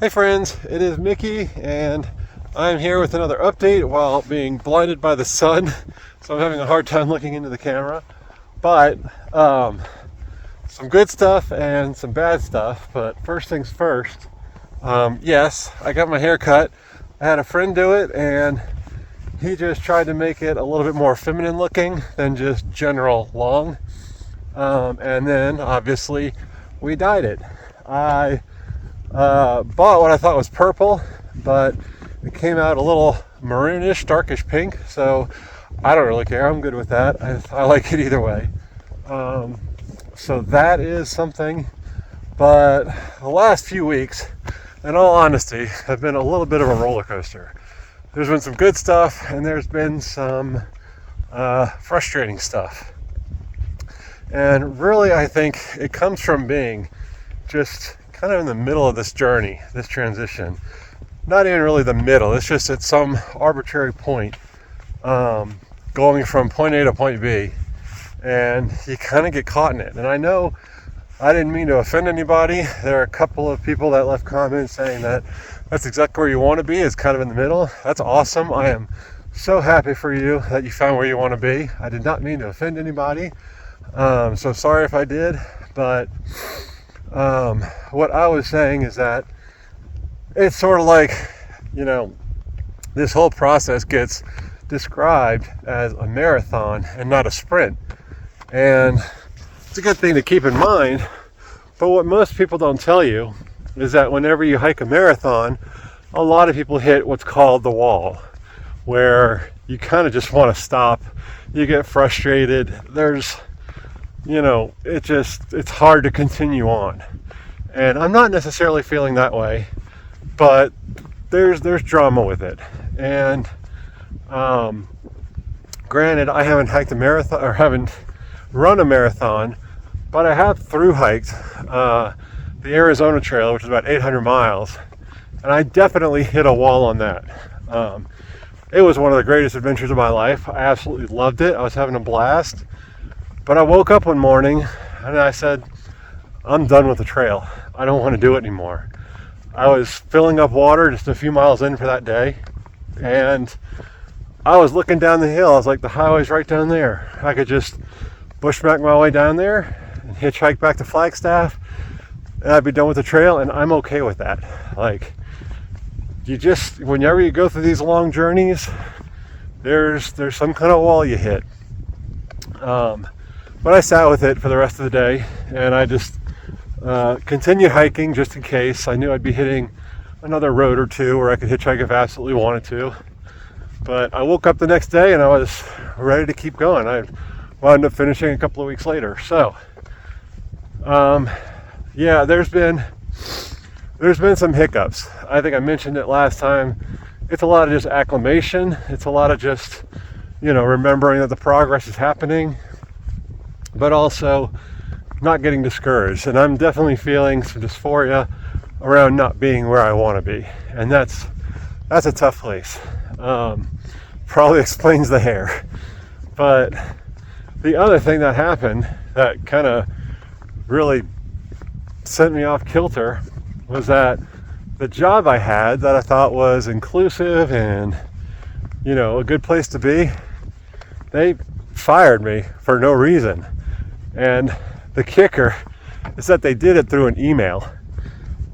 Hey friends, it is Mickey, and I'm here with another update while being blinded by the sun, so I'm having a hard time looking into the camera. But some good stuff and some bad stuff. But first things first, yes, I got my hair cut. I had a friend do it, and he just tried to make it a little bit more feminine looking than just general long. And then obviously we dyed it. I bought what I thought was purple, but it came out a little maroonish, darkish pink, so I don't really care. I'm good with that. I like it either way. So that is something, but the last few weeks, in all honesty, have been a little bit of a roller coaster. There's been some good stuff, and there's been some frustrating stuff. And really, I think it comes from being just kind of in the middle of this journey, this transition. Not even really the middle, it's just at some arbitrary point, going from point A to point B, and you kind of get caught in it. And I know I didn't mean to offend anybody. There are a couple of people that left comments saying that that's exactly where you want to be, is kind of in the middle. That's awesome. I am so happy for you that you found where you want to be. I did not mean to offend anybody, so sorry if I did, but what I was saying is that it's sort of like, this whole process gets described as a marathon and not a sprint. And it's a good thing to keep in mind. But what most people don't tell you is that whenever you hike a marathon, a lot of people hit what's called the wall, where you kind of just want to stop. You get frustrated. There's it's hard to continue on. And I'm not necessarily feeling that way, but there's drama with it. And granted, I haven't hiked a marathon or haven't run a marathon, but I have through hiked the Arizona Trail, which is about 800 miles, and I definitely hit a wall on that. It was one of the greatest adventures of my life. I absolutely loved it. I was having a blast. But I woke up one morning and I said, I'm done with the trail. I don't want to do it anymore. I was filling up water just a few miles in for that day, and I was looking down the hill. I was like, the highway's right down there. I could just bushwhack my way down there and hitchhike back to Flagstaff, and I'd be done with the trail, and I'm okay with that. Like, whenever you go through these long journeys, there's some kind of wall you hit. But I sat with it for the rest of the day, and I just continued hiking just in case. I knew I'd be hitting another road or two where I could hitchhike if I absolutely wanted to. But I woke up the next day and I was ready to keep going. I wound up finishing a couple of weeks later. So, yeah, there's been some hiccups. I think I mentioned it last time. It's a lot of just acclimation. It's a lot of just, remembering that the progress is happening, but also not getting discouraged. And I'm definitely feeling some dysphoria around not being where I want to be. And that's a tough place. Probably explains the hair. But the other thing that happened that kind of really sent me off kilter was that the job I had that I thought was inclusive and, a good place to be, they fired me for no reason. And the kicker is that they did it through an email.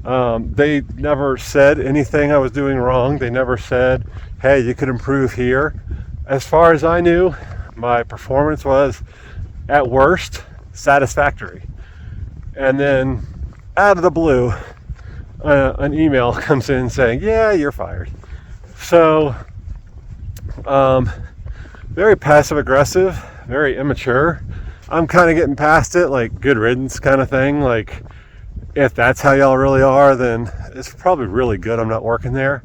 They never said anything I was doing wrong. They never said, hey, you could improve here. As far as I knew, my performance was, at worst, satisfactory. And then, out of the blue, an email comes in saying, yeah, you're fired. So, very passive aggressive, very immature. I'm kind of getting past it, like good riddance kind of thing. Like, if that's how y'all really are, then it's probably really good I'm not working there.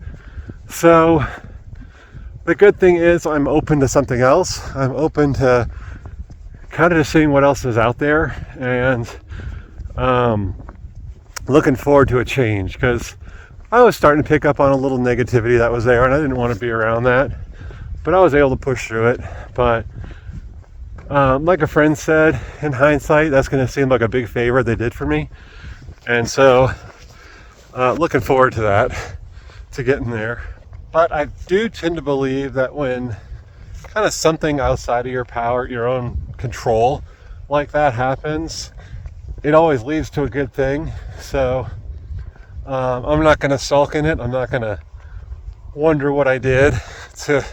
So the good thing is I'm open to something else. I'm open to kind of just seeing what else is out there, and looking forward to a change, because I was starting to pick up on a little negativity that was there, and I didn't want to be around that, but I was able to push through it. But like a friend said, in hindsight, that's going to seem like a big favor they did for me. And so looking forward to that, to getting there. But I do tend to believe that when kind of something outside of your power, your own control, like that happens, it always leads to a good thing. So I'm not going to sulk in it. I'm not going to wonder what I did to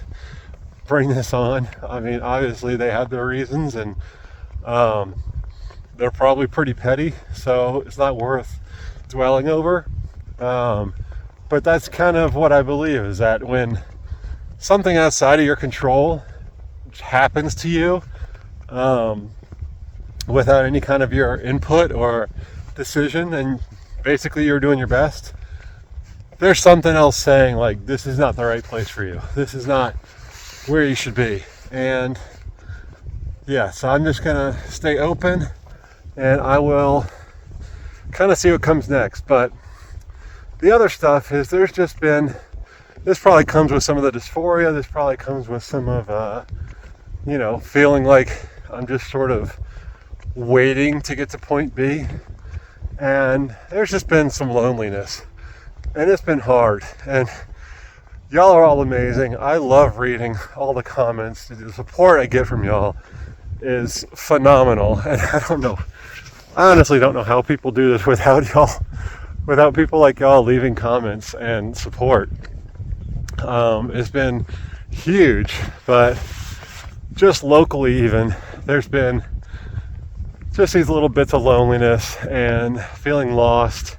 bring this on. I mean, obviously they have their reasons, and they're probably pretty petty, so it's not worth dwelling over. But that's kind of what I believe, is that when something outside of your control happens to you, without any kind of your input or decision, and basically you're doing your best, there's something else saying, like, this is not the right place for you. This is not where you should be. And yeah, so I'm just gonna stay open, and I will kind of see what comes next. But the other stuff is, there's just been, this probably comes with some of the dysphoria, this probably comes with some of feeling like I'm just sort of waiting to get to point B. And there's just been some loneliness, and it's been hard. And y'all are all amazing. I love reading all the comments. The support I get from y'all is phenomenal. And I honestly don't know how people do this without y'all, without people like y'all leaving comments and support. It's been huge. But just locally even, there's been just these little bits of loneliness and feeling lost,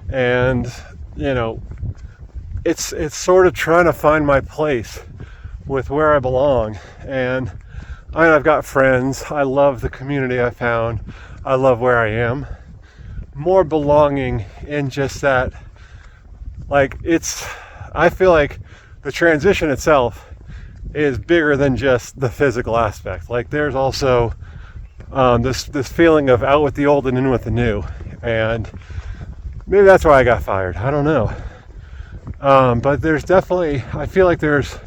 and it's sort of trying to find my place with where I belong. And I mean, I've got friends, I love the community I found, I love where I am. More belonging in just that, like, I feel like the transition itself is bigger than just the physical aspect. Like, there's also this feeling of out with the old and in with the new. And maybe that's why I got fired. I don't know. But there's definitely, I feel like there's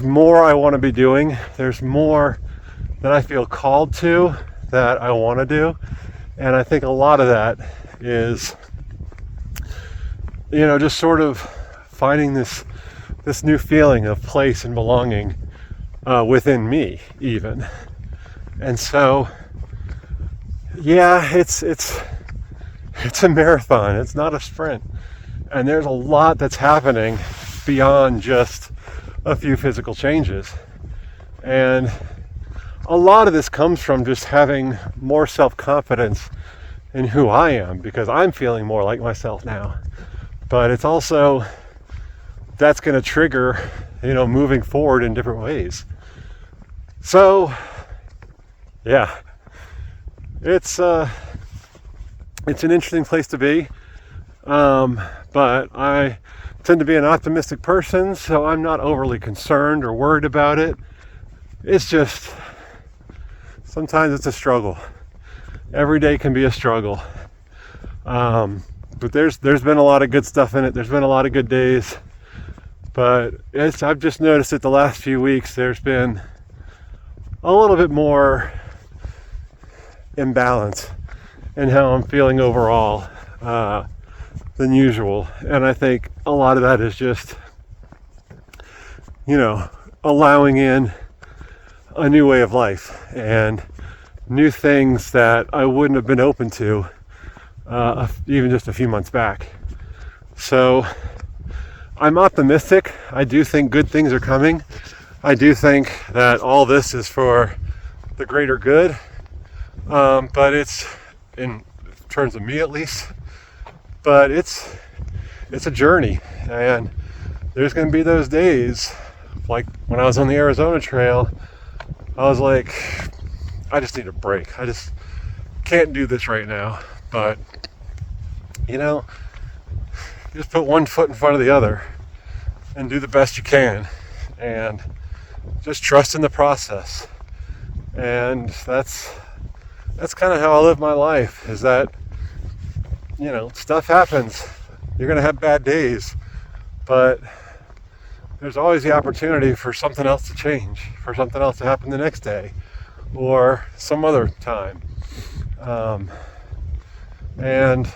more I want to be doing. There's more that I feel called to, that I want to do. And I think a lot of that is, just sort of finding this new feeling of place and belonging within me even. And so, yeah, it's a marathon. It's not a sprint. And there's a lot that's happening beyond just a few physical changes. And a lot of this comes from just having more self-confidence in who I am, because I'm feeling more like myself now. But it's also, that's going to trigger, moving forward in different ways. So, yeah, it's an interesting place to be, but I tend to be an optimistic person, so I'm not overly concerned or worried about it. It's just, sometimes it's a struggle. Every day can be a struggle, but there's been a lot of good stuff in it. There's been a lot of good days, but I've just noticed that the last few weeks there's been a little bit more imbalance in how I'm feeling overall than usual. And I think a lot of that is just, allowing in a new way of life and new things that I wouldn't have been open to even just a few months back. So I'm optimistic. I do think good things are coming. I do think that all this is for the greater good. But it's, in terms of me at least, but it's a journey, and there's going to be those days, like when I was on the Arizona Trail, I was like, I just need a break. I just can't do this right now. But, you just put one foot in front of the other and do the best you can, and just trust in the process. And that's kind of how I live my life, is that, stuff happens. You're going to have bad days, but there's always the opportunity for something else to change, for something else to happen the next day or some other time. And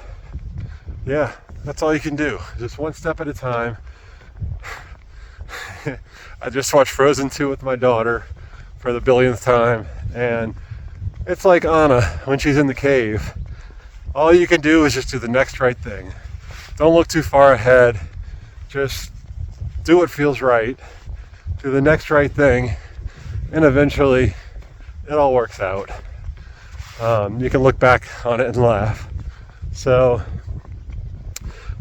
yeah, That's all you can do, just one step at a time. I just watched Frozen 2 with my daughter for the billionth time, and it's like Anna when she's in the cave. All you can do is just do the next right thing. Don't look too far ahead. Just do what feels right. Do the next right thing, and eventually it all works out. You can look back on it and laugh. So,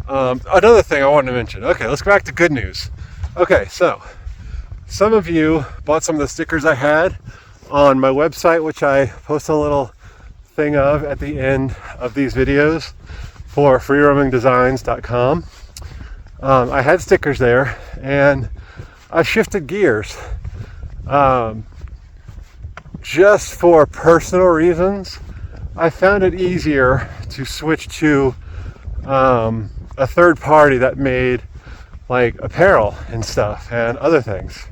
another thing I wanted to mention. Okay, let's go back to good news. Okay, so some of you bought some of the stickers I had on my website, which I post a little thing of at the end of these videos for freeroamingdesigns.com. I had stickers there, and I shifted gears just for personal reasons. I found it easier to switch to a third party that made like apparel and stuff and other things.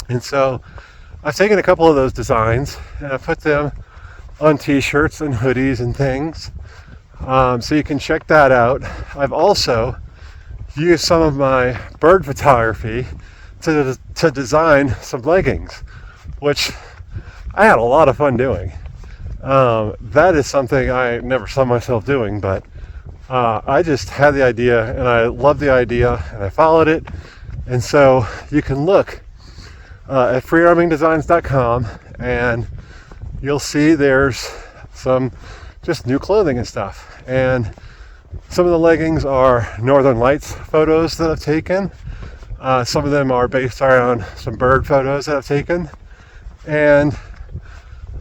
And so I've taken a couple of those designs and I put them on t-shirts and hoodies and things. So you can check that out. I've also used some of my bird photography to design some leggings, which I had a lot of fun doing. That is something I never saw myself doing, but I just had the idea and I loved the idea and I followed it. And so you can look at freeroamingdesigns.com and you'll see there's some just new clothing and stuff. And some of the leggings are Northern Lights photos that I've taken. Some of them are based around some bird photos that I've taken. And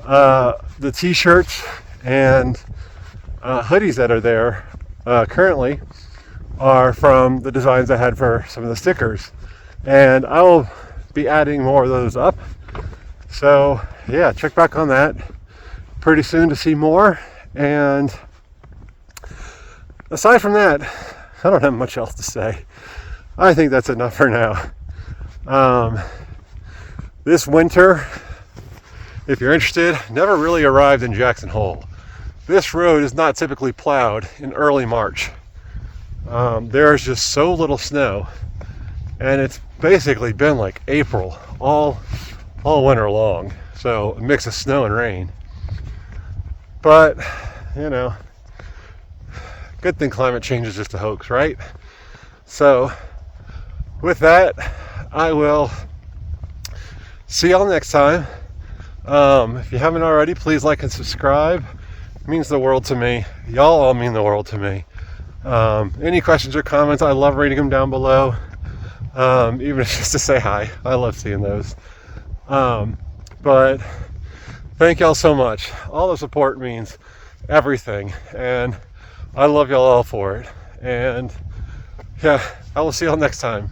the t-shirts and hoodies that are there currently are from the designs I had for some of the stickers. And I will be adding more of those up. So yeah, check back on that pretty soon to see more. And aside from that, I don't have much else to say. I think that's enough for now. This winter, if you're interested, never really arrived in Jackson Hole. This road is not typically plowed in early March. There's just so little snow, and it's basically been like April all winter long. So a mix of snow and rain. But, you know, good thing climate change is just a hoax, right? So with that, I will see y'all next time. If you haven't already, please like and subscribe. It means the world to me. Y'all all mean the world to me. Any questions or comments, I love reading them down below. Even if it's just to say hi. I love seeing those. But thank y'all so much. All the support means everything. And I love y'all all for it. And yeah, I will see y'all next time.